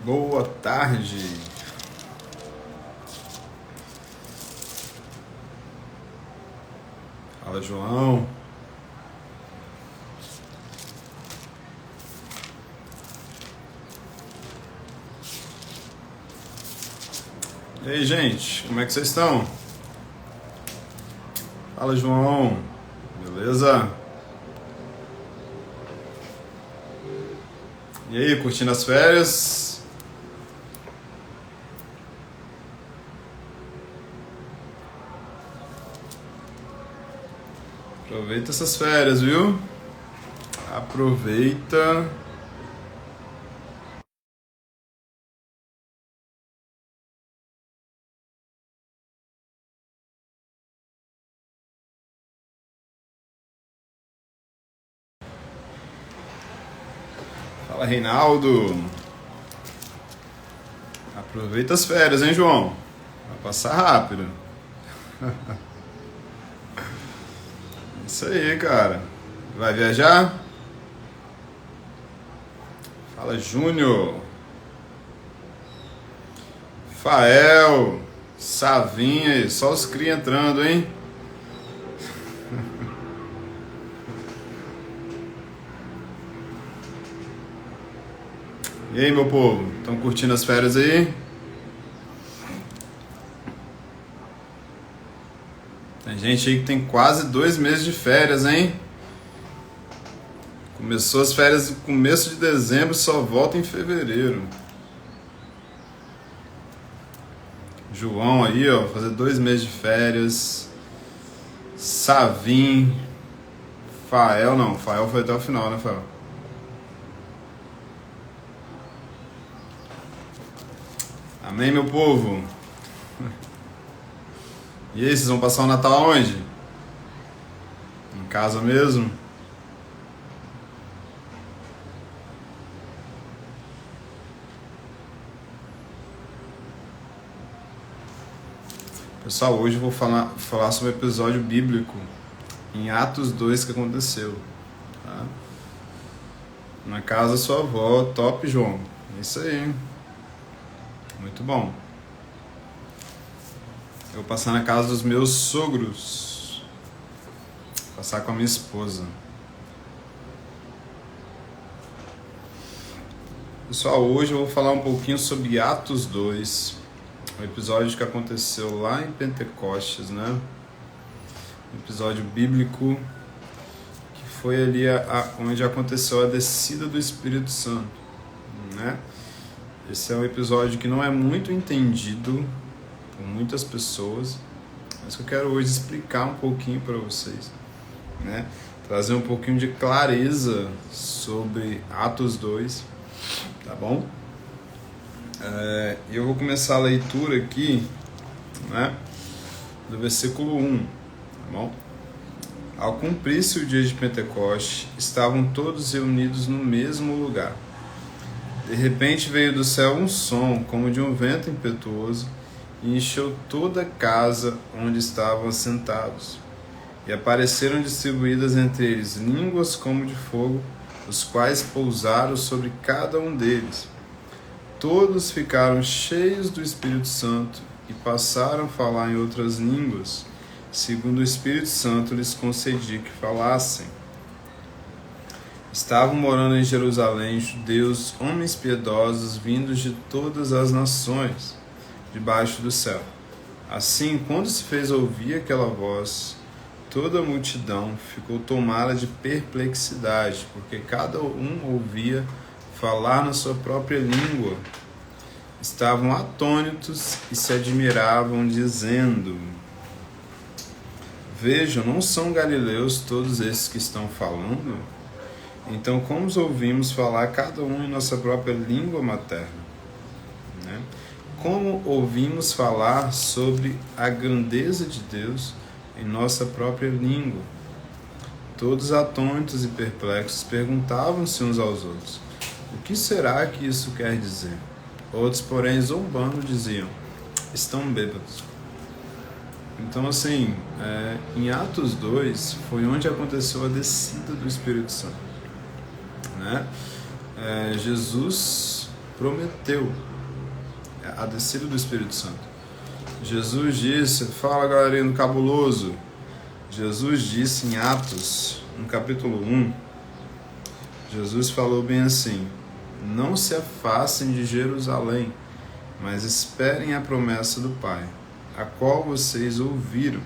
Boa tarde. Fala, João. E aí, gente, como é que vocês estão? Fala, João. Beleza? E aí, curtindo as férias? Aproveita essas férias, viu? Aproveita. Fala, Reinaldo. Aproveita as férias, hein, João? Vai passar rápido. Isso aí, cara. Vai viajar? Fala, Júnior. Fael. Savinha. Só os cria entrando, hein? E aí, meu povo? Estão curtindo as férias aí? Tem gente aí que tem quase 2 meses de férias, hein? Começou as férias no começo de dezembro e só volta em fevereiro. João aí, ó, fazer 2 meses de férias. Savim. Fael não, Fael foi até o final, né, Fael? Amém, meu povo? E aí, vocês vão passar o Natal aonde? Em casa mesmo? Pessoal, hoje eu vou falar sobre o episódio bíblico em Atos 2 que aconteceu. Tá? Na casa da sua avó, top, João. É isso aí. Muito bom. Eu vou passar na casa dos meus sogros. Vou passar com a minha esposa. Pessoal, hoje eu vou falar um pouquinho sobre Atos 2. Um episódio que aconteceu lá em Pentecostes, né? Um episódio bíblico que foi ali onde aconteceu a descida do Espírito Santo, né? Esse é um episódio que não é muito entendido por muitas pessoas, mas que eu quero hoje explicar um pouquinho para vocês, né? Trazer um pouquinho de clareza sobre Atos 2, tá bom? E eu vou começar a leitura aqui, né, do versículo 1, tá bom? Ao cumprir-se o dia de Pentecoste, estavam todos reunidos no mesmo lugar. De repente veio do céu um som, como de um vento impetuoso, e encheu toda a casa onde estavam assentados. E apareceram distribuídas entre eles línguas como de fogo, os quais pousaram sobre cada um deles. Todos ficaram cheios do Espírito Santo e passaram a falar em outras línguas, segundo o Espírito Santo lhes concedia que falassem. Estavam morando em Jerusalém judeus, homens piedosos, vindos de todas as nações, debaixo do céu. Assim, quando se fez ouvir aquela voz, toda a multidão ficou tomada de perplexidade, porque cada um ouvia falar na sua própria língua. Estavam atônitos e se admiravam, dizendo: Vejam, não são galileus todos esses que estão falando? Então, como os ouvimos falar cada um em nossa própria língua materna? Né? Como ouvimos falar sobre a grandeza de Deus em nossa própria língua? Todos atônitos e perplexos perguntavam-se uns aos outros: o que será que isso quer dizer? Outros, porém, zombando, diziam: estão bêbados. Então, assim, em Atos 2 foi onde aconteceu a descida do Espírito Santo, né? Jesus prometeu a descida do Espírito Santo. Jesus disse, fala galerinha do cabuloso, Jesus disse em Atos, no capítulo 1, Jesus falou bem assim, não se afastem de Jerusalém, mas esperem a promessa do Pai, a qual vocês ouviram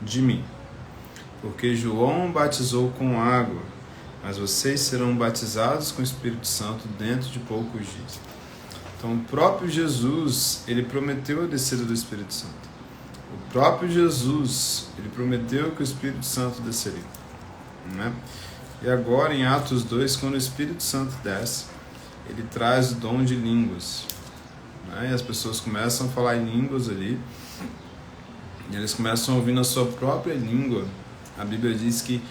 de mim. Porque João batizou com água, mas vocês serão batizados com o Espírito Santo dentro de poucos dias. Então, o próprio Jesus, ele prometeu a descida do Espírito Santo. O próprio Jesus, ele prometeu que o Espírito Santo desceria. Né? E agora, em Atos 2, quando o Espírito Santo desce, ele traz o dom de línguas. Né? E as pessoas começam a falar em línguas ali, e eles começam a ouvir na sua própria língua. A Bíblia diz que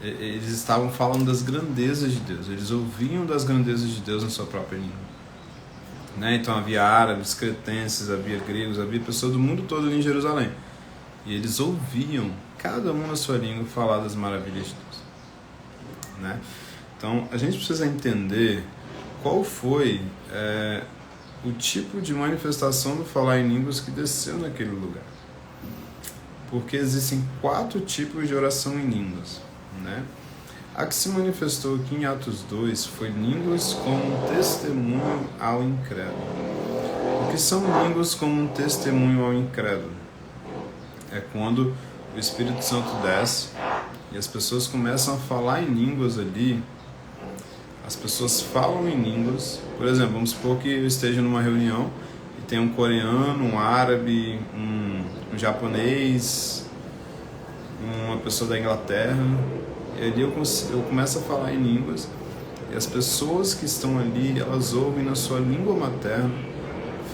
eles estavam falando das grandezas de Deus, eles ouviam das grandezas de Deus na sua própria língua. Né? Então havia árabes, cretenses, havia gregos, havia pessoas do mundo todo ali em Jerusalém. E eles ouviam, cada um na sua língua, falar das maravilhas de Deus. Né? Então a gente precisa entender qual foi o tipo de manifestação do falar em línguas que desceu naquele lugar. Porque existem 4 tipos de oração em línguas. Né? A que se manifestou aqui em Atos 2 foi línguas como um testemunho ao incrédulo. O que são línguas como um testemunho ao incrédulo? É quando o Espírito Santo desce e as pessoas começam a falar em línguas ali. As pessoas falam em línguas. Por exemplo, vamos supor que eu esteja numa reunião e tem um coreano, um árabe, um japonês, uma pessoa da Inglaterra. E ali eu começo a falar em línguas e as pessoas que estão ali, elas ouvem na sua língua materna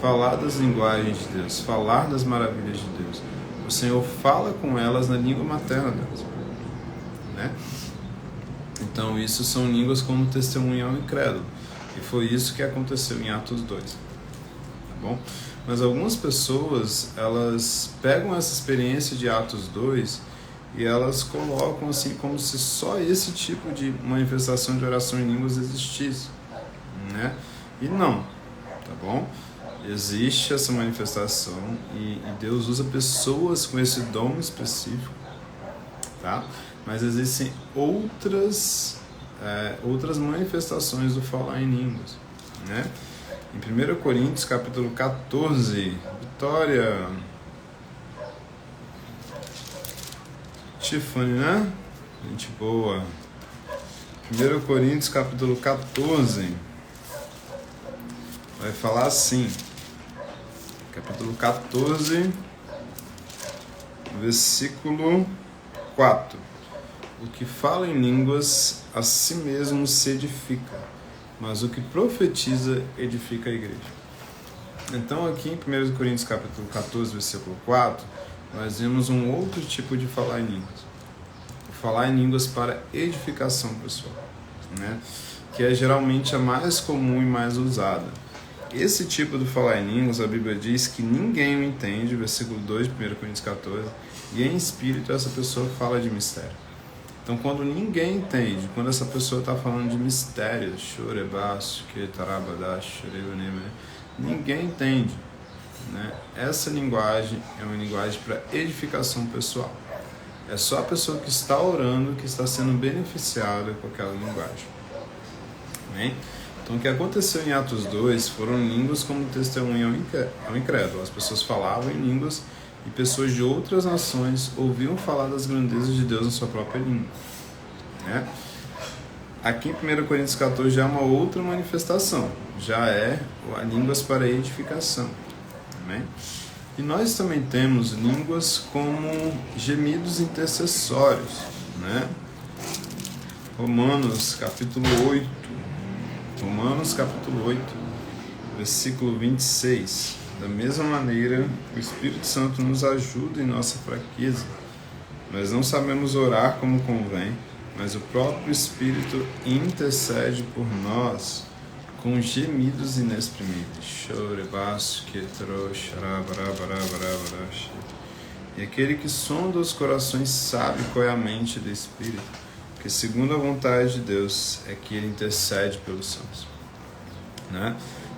falar das linguagens de Deus, falar das maravilhas de Deus. O Senhor fala com elas na língua materna delas. Né? Então isso são línguas como testemunho ao incrédulo. E foi isso que aconteceu em Atos 2. Tá bom? Mas algumas pessoas, elas pegam essa experiência de Atos 2 e elas colocam assim como se só esse tipo de manifestação de oração em línguas existisse, né? E não, tá bom? Existe essa manifestação e Deus usa pessoas com esse dom específico, tá? Mas existem outras manifestações do falar em línguas, né? Em 1 Coríntios capítulo 14, Vitória... Tiffany, né? Gente boa. 1 Coríntios capítulo 14 vai falar assim, capítulo 14, versículo 4. O que fala em línguas a si mesmo se edifica, mas o que profetiza edifica a igreja. Então aqui em 1 Coríntios capítulo 14, versículo 4, nós vemos um outro tipo de falar em línguas. O falar em línguas para edificação pessoal, né? Que é geralmente a mais comum e mais usada. Esse tipo de falar em línguas, a Bíblia diz que ninguém o entende, versículo 2 de 1 Coríntios 14, e em espírito essa pessoa fala de mistério. Então quando ninguém entende, quando essa pessoa está falando de mistérios, ninguém entende. Né? Essa linguagem é uma linguagem para edificação pessoal. É só a pessoa que está orando que está sendo beneficiada com aquela linguagem. Amém? Então o que aconteceu em Atos 2 foram línguas como testemunho ao incrédulo. As pessoas falavam em línguas e pessoas de outras nações ouviam falar das grandezas de Deus na sua própria língua. Né? Aqui em 1 Coríntios 14 já é uma outra manifestação. Já é a línguas para edificação. Amém? E nós também temos línguas como gemidos intercessórios, né? Romanos capítulo 8, versículo 26. Da mesma maneira, o Espírito Santo nos ajuda em nossa fraqueza. Nós não sabemos orar como convém, mas o próprio Espírito intercede por nós com gemidos inexprimíveis. E aquele que sonda os corações sabe qual é a mente do Espírito, porque segundo a vontade de Deus é que ele intercede pelos santos. né?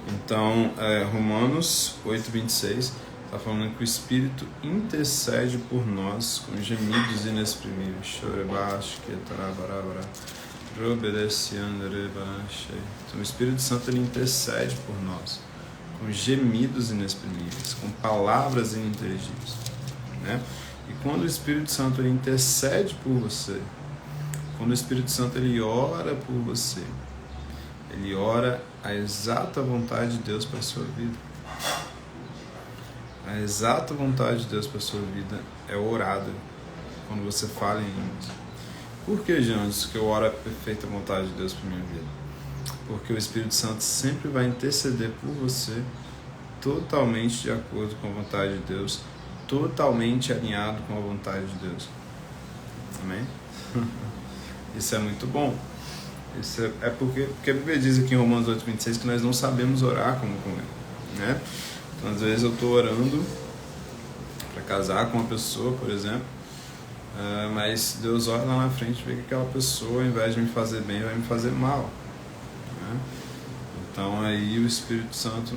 Então, Romanos 8:26 está falando que o Espírito intercede por nós com gemidos inexprimíveis. Então, o Espírito Santo ele intercede por nós com gemidos inexprimíveis, com palavras ininteligíveis, né? E quando o Espírito Santo ele intercede por você, quando o Espírito Santo ele ora por você, ele ora a exata vontade de Deus para a sua vida. A exata vontade de Deus para a sua vida é orada quando você fala em línguas. Por que, Janus, que eu oro a perfeita vontade de Deus para a minha vida? Porque o Espírito Santo sempre vai interceder por você totalmente de acordo com a vontade de Deus, totalmente alinhado com a vontade de Deus. Amém? Isso é muito bom. Isso é porque a Bíblia diz aqui em Romanos 8:26 que nós não sabemos orar como convém, né? Então, às vezes eu estou orando para casar com uma pessoa, por exemplo, mas Deus olha lá na frente e vê que aquela pessoa, ao invés de me fazer bem, vai me fazer mal, né? Então aí o Espírito Santo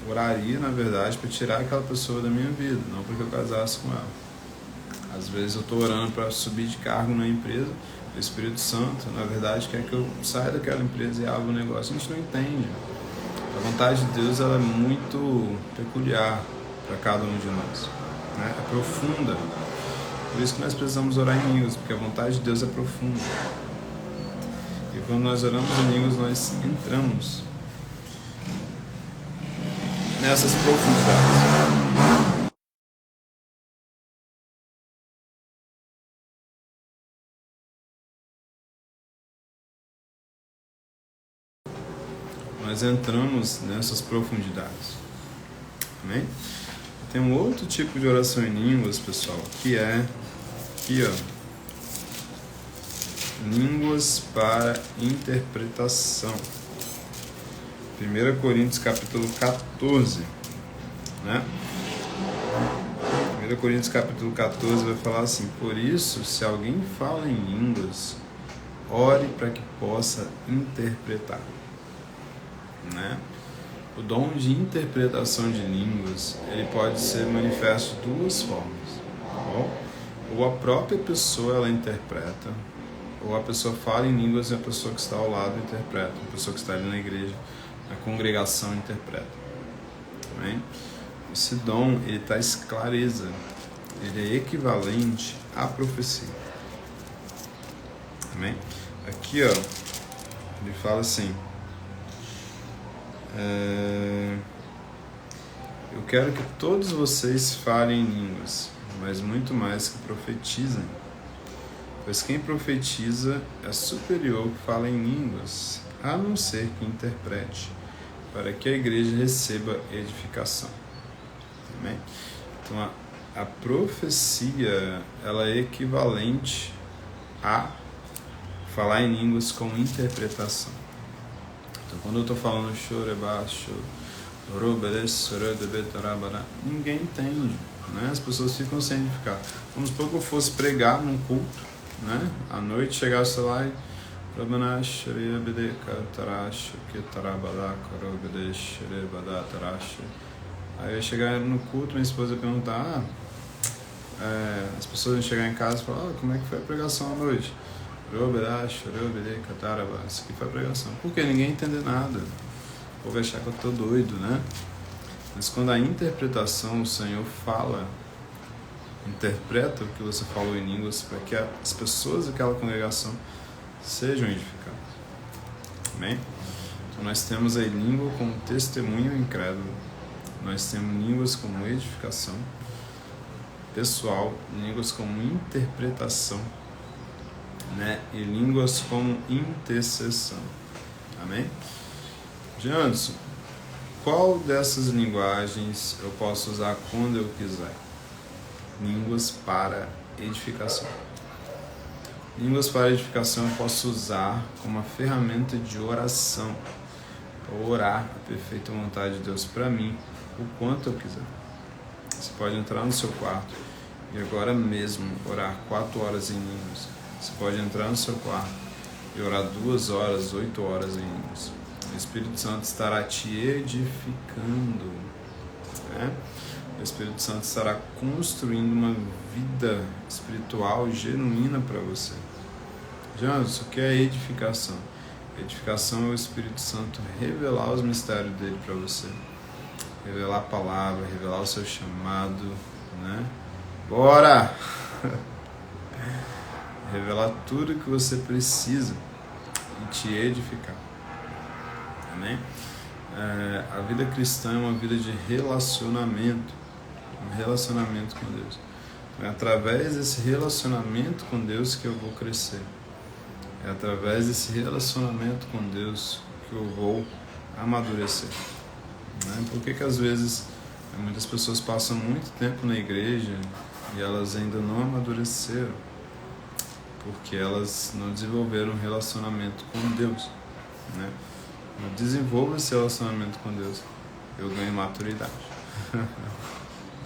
oraria, na verdade, para tirar aquela pessoa da minha vida, não para que eu casasse com ela. Às vezes eu estou orando para subir de cargo na empresa, o Espírito Santo, na verdade, quer que eu saia daquela empresa e abra um negócio. A gente não entende. A vontade de Deus ela é muito peculiar para cada um de nós, né? É profunda. Por isso que nós precisamos orar em línguas, porque a vontade de Deus é profunda. E quando nós oramos em línguas, nós entramos nessas profundidades. Nós entramos nessas profundidades. Amém? Tem um outro tipo de oração em línguas, pessoal, que é aqui, ó, línguas para interpretação. 1 Coríntios capítulo 14, né? 1 Coríntios capítulo 14 vai falar assim: por isso, se alguém fala em línguas, ore para que possa interpretar, né? O dom de interpretação de línguas, ele pode ser manifesto de duas formas, tá bom? Ou a própria pessoa ela interpreta, ou a pessoa fala em línguas e a pessoa que está ao lado interpreta, a pessoa que está ali na igreja, na congregação interpreta. Amém? Esse dom, ele traz clareza, ele é equivalente à profecia. Amém? Aqui, ó, ele fala assim: eu quero que todos vocês falem em línguas, mas muito mais que profetizem. Pois quem profetiza é superior que fala em línguas, a não ser que interprete, para que a igreja receba edificação. Amém? Então, a profecia ela é equivalente a falar em línguas com interpretação. Então, quando eu estou falando ninguém entende, né? As pessoas ficam sem edificar. Vamos supor que eu fosse pregar num culto, né? À noite chegasse lá e aí eu ia chegar no culto, minha esposa ia perguntar, as pessoas iam chegar em casa e falar, como é que foi a pregação à noite? Isso aqui foi a pregação. Porque ninguém entende nada. O povo vai achar que eu estou doido, né? Mas quando a interpretação, o Senhor fala, interpreta o que você falou em línguas para que as pessoas daquela congregação sejam edificadas. Amém? Então nós temos aí língua como testemunho incrédulo. Nós temos línguas como edificação pessoal, línguas como interpretação, né? E línguas como intercessão. Amém? Janderson, qual dessas linguagens eu posso usar quando eu quiser? Línguas para edificação. Línguas para edificação eu posso usar como uma ferramenta de oração, para orar a perfeita vontade de Deus para mim, o quanto eu quiser. Você pode entrar no seu quarto e agora mesmo orar 4 horas em línguas. Você pode entrar no seu quarto e orar 2 horas, 8 horas em línguas. O Espírito Santo estará te edificando, né? O Espírito Santo estará construindo uma vida espiritual genuína para você. Jonas, o que é edificação? Edificação é o Espírito Santo revelar os mistérios dele para você. Revelar a palavra, revelar o seu chamado, né? Bora! Revelar tudo que você precisa e te edificar. Amém? A vida cristã é uma vida de relacionamento. Um relacionamento com Deus. É através desse relacionamento com Deus que eu vou crescer. É através desse relacionamento com Deus que eu vou amadurecer. Né? Por que às vezes muitas pessoas passam muito tempo na igreja e elas ainda não amadureceram? Porque elas não desenvolveram um relacionamento com Deus. Né? Eu desenvolvo esse relacionamento com Deus, eu ganho maturidade.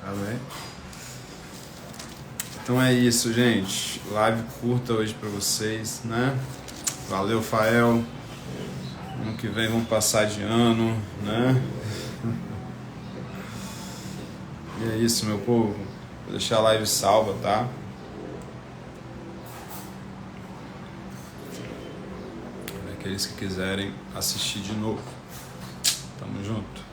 Amém? Então é isso, gente. Live curta hoje pra vocês, né? Valeu, Fael. Ano que vem vamos passar de ano, né? E é isso, meu povo. Vou deixar a live salva, tá? Aqueles que quiserem assistir de novo. Tamo junto.